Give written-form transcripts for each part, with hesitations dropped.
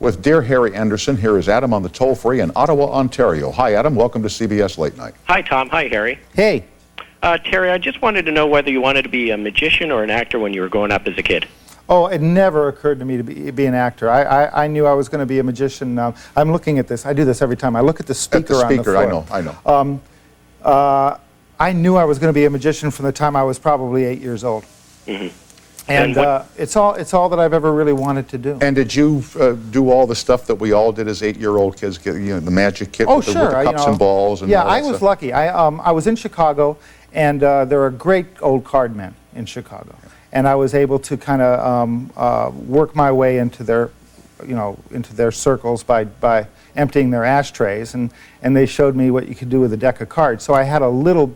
with Dear Harry Anderson. Here is Adam on the toll-free in Ottawa, Ontario. Hi, Adam. Welcome to CBS Late Night. Hi, Tom. Hi, Harry. Hey. Terry, I just wanted to know whether you wanted to be a magician or an actor when you were growing up as a kid. Oh, it never occurred to me to be an actor. I knew I was going to be a magician. I'm looking at this. I do this every time. I look at the speaker on the floor. I know. I knew I was going to be a magician from the time I was probably 8 years old. Mm-hmm. And it's all that I've ever really wanted to do. And did you do all the stuff that we all did as 8-year-old kids? You know, the magic kit with the cups and balls and all that I was stuff? lucky. I was in Chicago, and there are great old card men in Chicago. And I was able to kind of work my way into their, into their circles by emptying their ashtrays, and they showed me what you could do with a deck of cards. So I had a little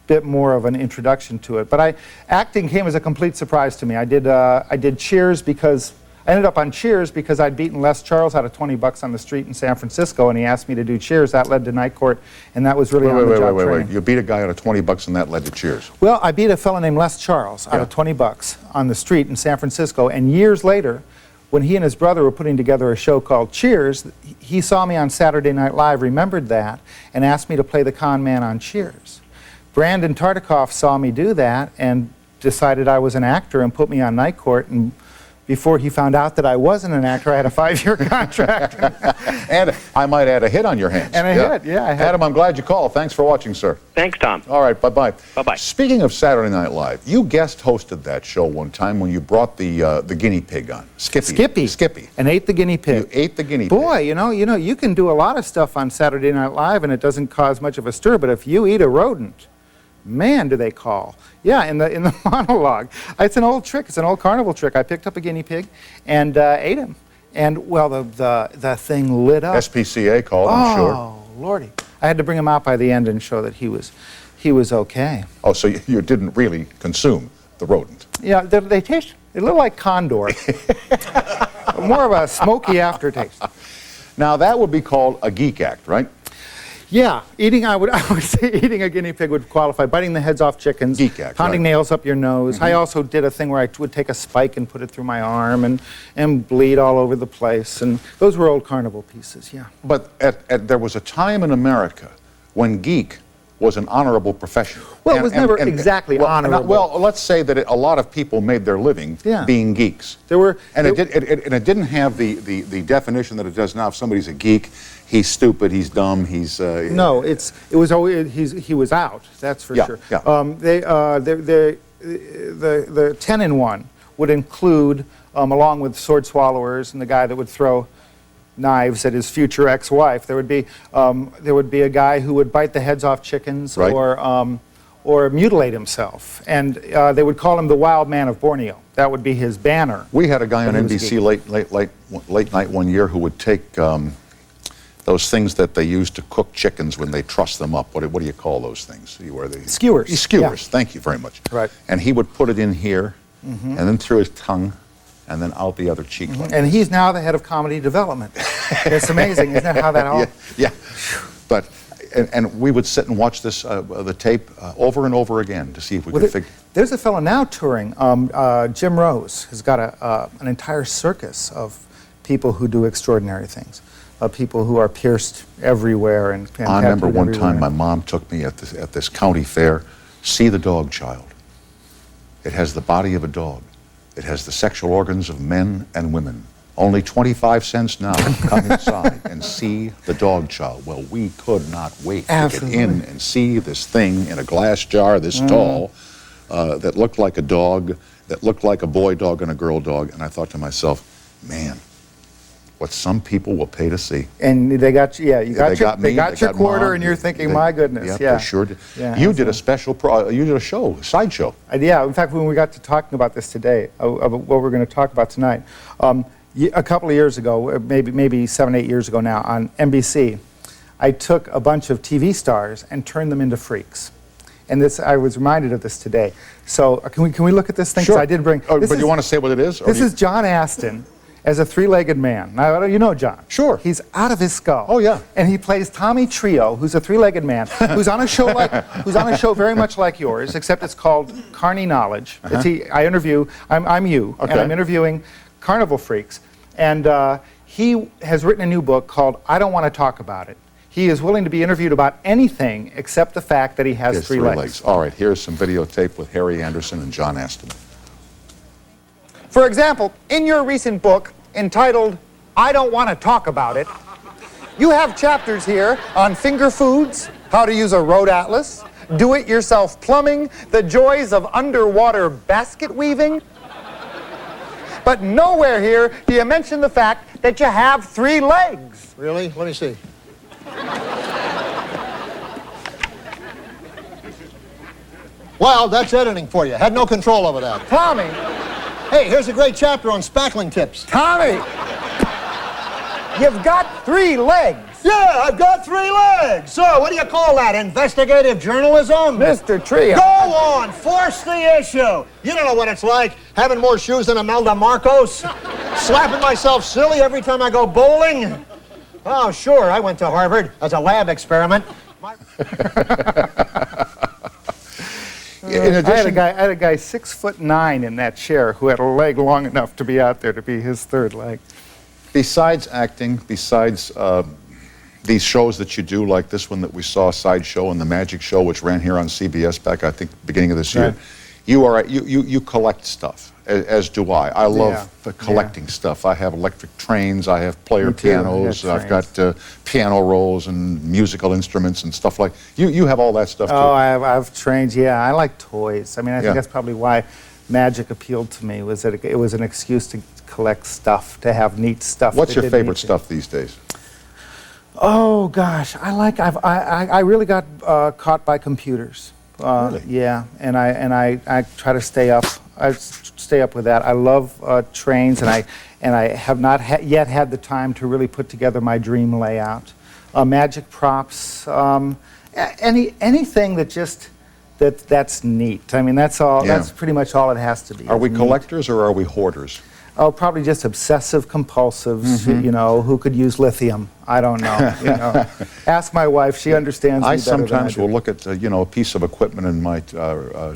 bit more of an introduction to it. But acting came as a complete surprise to me. I did Cheers because I ended up on Cheers because I'd beaten Les Charles out of $20 on the street in San Francisco, and he asked me to do Cheers. That led to Night Court, and that was really on-the-job training. Wait. You beat a guy out of $20 and that led to Cheers? Well, I beat a fellow named Les Charles out of $20 on the street in San Francisco, and years later, when he and his brother were putting together a show called Cheers, he saw me on Saturday Night Live, remembered that, and asked me to play the con man on Cheers. Brandon Tartikoff saw me do that and decided I was an actor and put me on Night Court, and before he found out that I wasn't an actor, I had a 5-year contract. And I might add a hit on your hands. And a hit, yeah. Adam, I'm glad you called. Thanks for watching, sir. Thanks, Tom. All right, bye-bye. Bye-bye. Speaking of Saturday Night Live, you guest hosted that show one time when you brought the guinea pig on. Skippy. And ate the guinea pig. You ate the guinea pig. Boy, you can do a lot of stuff on Saturday Night Live and it doesn't cause much of a stir, but if you eat a rodent, man, do they call. Yeah, in the monologue. It's an old trick. It's an old carnival trick. I picked up a guinea pig and ate him. And, well, the thing lit up. SPCA called, I'm sure. Oh, Lordy. I had to bring him out by the end and show that he was okay. Oh, so you didn't really consume the rodent? Yeah, they taste a little like condor. More of a smoky aftertaste. Now, that would be called a geek act, right? Yeah, I would say eating a guinea pig would qualify. Biting the heads off chickens, geek act, pounding nails up your nose. I also did a thing where I would take a spike and put it through my arm and bleed all over the place. And those were old carnival pieces, yeah. But there was a time in America when geek was an honorable profession. Well, it was never exactly honorable. Well, let's say that a lot of people made their living being geeks. It didn't have the definition that it does now. If somebody's a geek, he's stupid, he's dumb, he's... No, it was always, he was out, that's for sure. Yeah. The 10-in-1 would include, along with sword swallowers and the guy that would throw knives at his future ex-wife, there would be a guy who would bite the heads off chickens or mutilate himself, and they would call him the Wild Man of Borneo. That would be his banner. We had a guy on NBC late night one year who would take those things that they use to cook chickens when they truss them up. What do you call those things? Skewers. Skewers. Thank you very much. Right. And he would put it in here, and then through his tongue, and then out the other cheek. And he's now the head of comedy development. It's amazing, isn't it, how that all... Yeah. But, and we would sit and watch this, the tape over and over again to see if we could figure... There's a fellow now touring, Jim Rose, has got an entire circus of people who do extraordinary things. People who are pierced everywhere and I remember one time my mom took me at this county fair, see the dog child. It has the body of a dog. It has the sexual organs of men and women. Only 25 cents now. Come inside and see the dog child. Well, we could not wait to get in and see this thing in a glass jar this tall that looked like a dog, that looked like a boy dog and a girl dog. And I thought to myself, man, what some people will pay to see. And they got you. Yeah, they got your quarter, Mom, and you're thinking, my goodness. Yeah, they sure did. Yeah, you did a special, you did a show, a sideshow. Yeah, in fact, when we got to talking about this today, about what we're going to talk about tonight, a couple of years ago, maybe 7, 8 years ago now, on NBC, I took a bunch of TV stars and turned them into freaks. And I was reminded of this today. So can we look at this thing? Sure. I did bring. But you want to say what it is? This is John Astin as a three-legged man. Now, you know John. Sure. He's out of his skull. Oh, yeah. And he plays Tommy Trio, who's a three-legged man, who's on a show very much like yours, except it's called Carny Knowledge. I'm you, and I'm interviewing carnival freaks. And he has written a new book called I Don't Want to Talk About It. He is willing to be interviewed about anything except the fact that he has Yes, three legs. All right, here's some videotape with Harry Anderson and John Aston. For example, in your recent book entitled I Don't Want to Talk About It, you have chapters here on finger foods, how to use a road atlas, do-it-yourself plumbing, the joys of underwater basket weaving. But nowhere here do you mention the fact that you have 3 legs. Really? Let me see. Well, that's editing for you. Had no control over that. Tommy, Hey, here's a great chapter on spackling tips. Tommy, you've got 3 legs. Yeah, I've got 3 legs. So, what do you call that? Investigative journalism? Mr. Trio. Go on, force the issue. You don't know what it's like, having more shoes than Imelda Marcos, slapping myself silly every time I go bowling. Oh, sure, I went to Harvard as a lab experiment. In I addition, had a guy 6'9" in that chair who had a leg long enough to be out there to be his 3rd leg. besides acting, besides these shows that you do, like this one that we saw, Sideshow and the Magic Show, which ran here on CBS back, I think, beginning of this year, Right. you collect stuff, as do I. I love Yeah. collecting stuff. I have electric trains, I have player Me too. I got pianos, I've trains. got piano rolls and musical instruments and stuff like. You have all that stuff too. Oh, I've trained. Yeah, I like toys. I mean, I Yeah. think that's probably why magic appealed to me. Was that it was an excuse to collect stuff, to have neat stuff. What's that your didn't favorite need to- stuff these days? Oh gosh, I really got caught by computers. Really? Yeah, and I try to stay up. I stay up with that. I love trains, and I have not yet had the time to really put together my dream layout. Magic props, anything that just that's neat. I mean, that's all. Yeah. That's pretty much all it has to be. Are we is neat. collectors or are we hoarders? Oh, probably just obsessive compulsives, Mm-hmm. you know, who could use lithium. I don't know, you know. Ask my wife, she understands me I better than I sometimes do. will look at a piece of equipment in my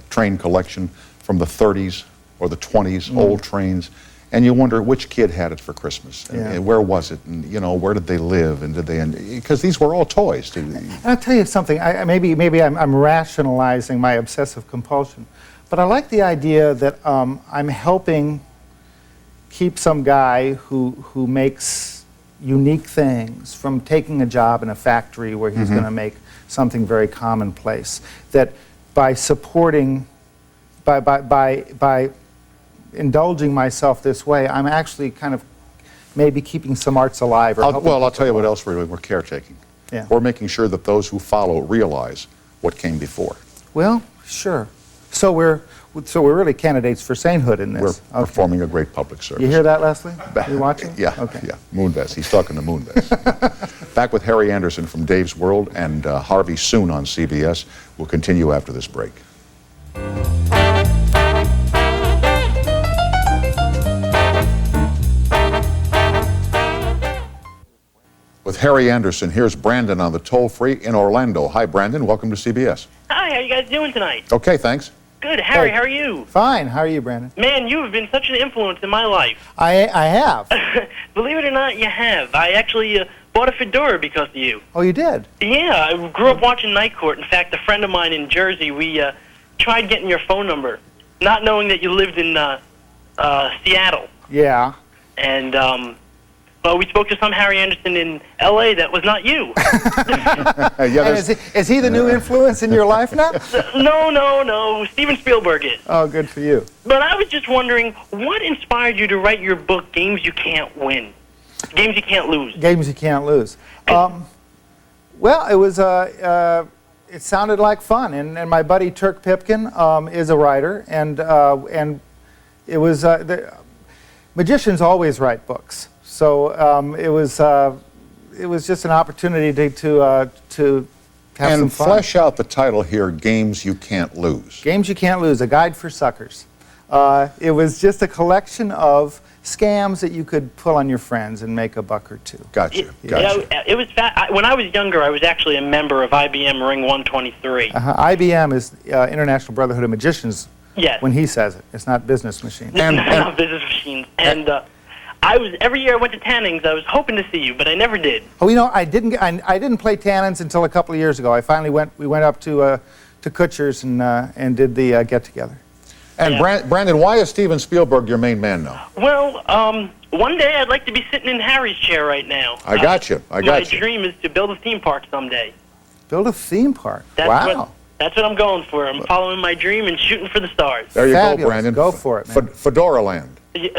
train collection from the 30s or the 20s, old trains, and you wonder which kid had it for Christmas, and where was it, and where did they live, and did they? Because these were all toys. And I'll tell you something. Maybe I'm rationalizing my obsessive compulsion, but I like the idea that I'm helping keep some guy who makes unique things from taking a job in a factory where he's going to make something very commonplace. That by supporting, by indulging myself this way, I'm actually kind of maybe keeping some arts alive. Or helping I'll tell you what else we're doing. We're caretaking. Yeah. We're making sure that those who follow realize what came before. Well, sure. So we're really candidates for sainthood in We're this. performing a great public service. You hear that, Leslie? You watching? Yeah, Okay. yeah. Moonves. He's talking to Moonves. Back with Harry Anderson from Dave's World and Harvey soon on CBS. We'll continue after this break. With Harry Anderson, here's Brandon on the toll-free in Orlando. Hi, Brandon. Welcome to CBS. Hi, how you guys doing tonight? Okay, thanks. Good. Harry, Hey. how are you? Fine. How are you, Brandon? Man, you have been such an influence in my life. I have. Believe it or not, you have. I actually bought a fedora because of you. Oh, you did? Yeah, I grew up watching Night Court. In fact, a friend of mine in Jersey, we tried getting your phone number, not knowing that you lived in Seattle. Yeah. And well, we spoke to some Harry Anderson in L.A. that was not you. Yeah, And there's- is he the new influence in your life now? No. Steven Spielberg is. Oh, good for you. But I was just wondering, what inspired you to write your book, Games You Can't Win? Games You Can't Lose. Games you can't lose. Well, it was. It sounded like fun, and my buddy Turk Pipkin is a writer, and it was. Magicians always write books, so it was just an opportunity to have some and fun. flesh out the title here, Games You Can't Lose. Games You Can't Lose, a guide for suckers. It was just a collection of scams that you could pull on your friends and make a buck or two. Gotcha. It was when I was younger, I was actually a member of IBM Ring 123. IBM is International Brotherhood of Magicians Yes. when he says it. It's not business machine. And- Not business machines. And every year I went to Tanning's. I was hoping to see you, but I never did. Oh, I didn't play Tannins until a couple of years ago. We went up to Kutcher's and did the get-together. And Yeah. Brandon, why is Steven Spielberg your main man now? Well, one day I'd like to be sitting in Harry's chair right now. I got you. I got you. My dream is to build a theme park someday. Build a theme park. That's Wow. That's what I'm going for. I'm following my dream and shooting for the stars. There you Fabulous. go, Brandon. Go for it, man. Fedora Land. Good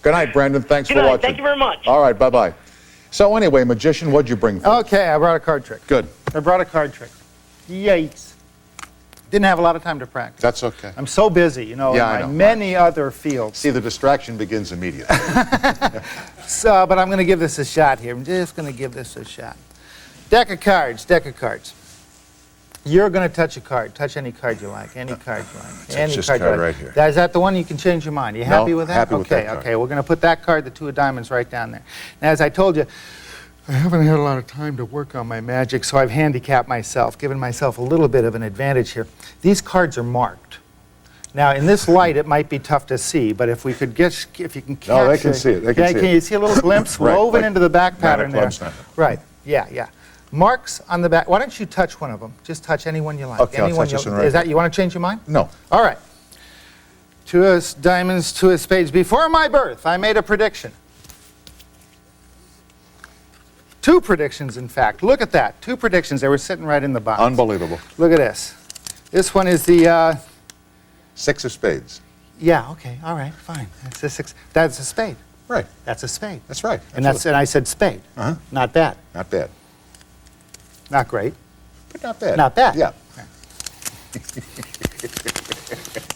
Good night, Brandon. Thanks for night. watching. Thank you very much. All right, bye-bye. So anyway, magician, what'd you bring for us? Okay, I brought a card trick. Good. I brought a card trick. Yikes. Didn't have a lot of time to practice. That's okay. I'm so busy, Yeah, I in know. my many other fields. See, the distraction begins immediately. But I'm going to give this a shot here. I'm just going to give this a shot. Deck of cards, deck of cards. You're going to touch a card. Touch any card you like. Any card you like. Any this card you card like. right here. Is that the one you can change your mind? Are you No, happy with that? happy with okay, that card. okay. We're going to put that card, the two of diamonds, right down there. Now, as I told you, I haven't had a lot of time to work on my magic, so I've handicapped myself, given myself a little bit of an advantage here. These cards are marked. Now, in this light, it might be tough to see, but if you can catch No, they can see it. They can see can it. you see a little glimpse Right, woven like into the back nine of pattern there? clubs, nine. Right. Yeah. Marks on the back. Why don't you touch one of them? Just touch any one you like. Okay, I'll Anyone touch this you- one right Is that you want to change your mind? No. All right. Two of diamonds, two of spades. Before my birth, I made a prediction. Two predictions, in fact. Look at that. Two predictions. They were sitting right in the box. Unbelievable. Look at this. This one is the, Six of spades. yeah, okay, all right, fine. That's a six. That's a spade. Right. That's a spade. That's right. And I said spade. Uh-huh. Not bad. Not bad. Not great. But not bad. Not bad. Yeah.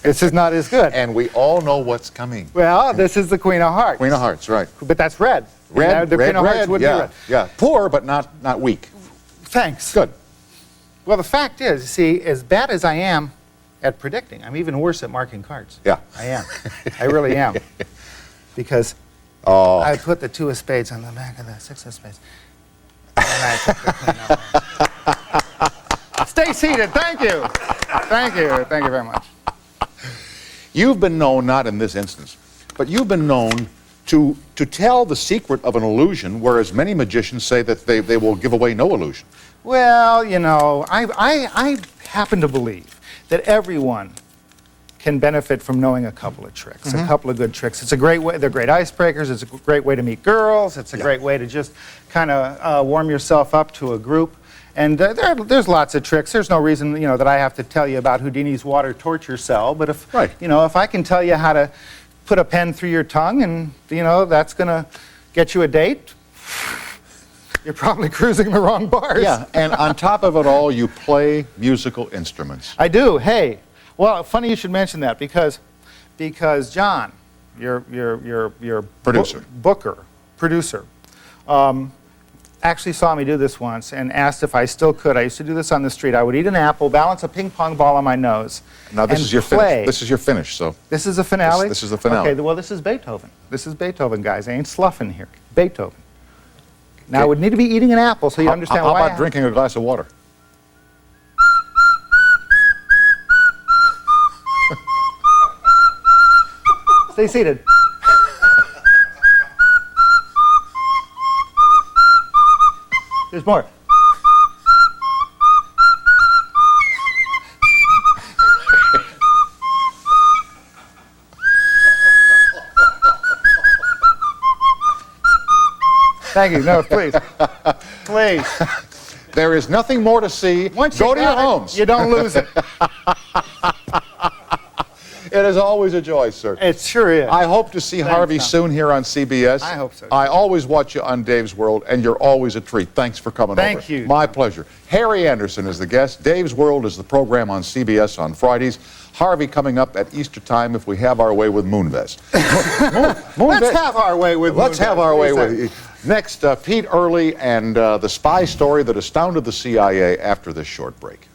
This is not as good. And we all know what's coming. Well, this is the Queen of Hearts. Queen of Hearts, right. But that's red. Red, The Queen of Hearts would yeah, be red. Yeah. Poor, but not weak. Thanks. Good. Well, the fact is, see, as bad as I am at predicting, I'm even worse at marking cards. Yeah. I am. I really am. Because Oh. I put the two of spades on the back of the six of spades. And I took the Queen of Hearts. Stay seated. Thank you. Thank you. Thank you very much. You've been known, not in this instance, but you've been known to tell the secret of an illusion, whereas many magicians say that they will give away no illusion. Well, I happen to believe that everyone can benefit from knowing a couple of tricks, a couple of good tricks. It's a great way, they're great icebreakers, it's a great way to meet girls, it's a great way to just kind of warm yourself up to a group. And there's lots of tricks. There's no reason, that I have to tell you about Houdini's water torture cell, but if, Right. if I can tell you how to put a pen through your tongue and, that's going to get you a date, you're probably cruising the wrong bars. Yeah, and on top of it all, you play musical instruments. I do. Hey, well, funny you should mention that because John, your Producer. producer, actually saw me do this once and asked if I still could. I used to do this on the street. I would eat an apple, balance a ping pong ball on my nose. Now this and is your play. finish. This is your finish. So This is the finale. This is the finale. Okay. Well, this is Beethoven. This is Beethoven, guys. I ain't sloughing here. Beethoven. Now, I Okay. would need to be eating an apple so you understand how why. about drinking a glass of water? Stay seated. There's more. Thank you. No, please. Please. There is nothing more to see. Once Go you to your got it, homes. you don't lose it. It is always a joy, sir. It sure is. I hope to see Harvey Tom. soon here on CBS. I hope so. I always watch you on Dave's World, and you're always a treat. Thanks for coming over. Thank you. My pleasure. Harry Anderson is the guest. Dave's World is the program on CBS on Fridays. Harvey coming up at Easter time if we have our way with Moonvest. Let's have our way with Let's Moonvest. have our way What do with you you. Next, Pete Early and the spy story that astounded the CIA after this short break.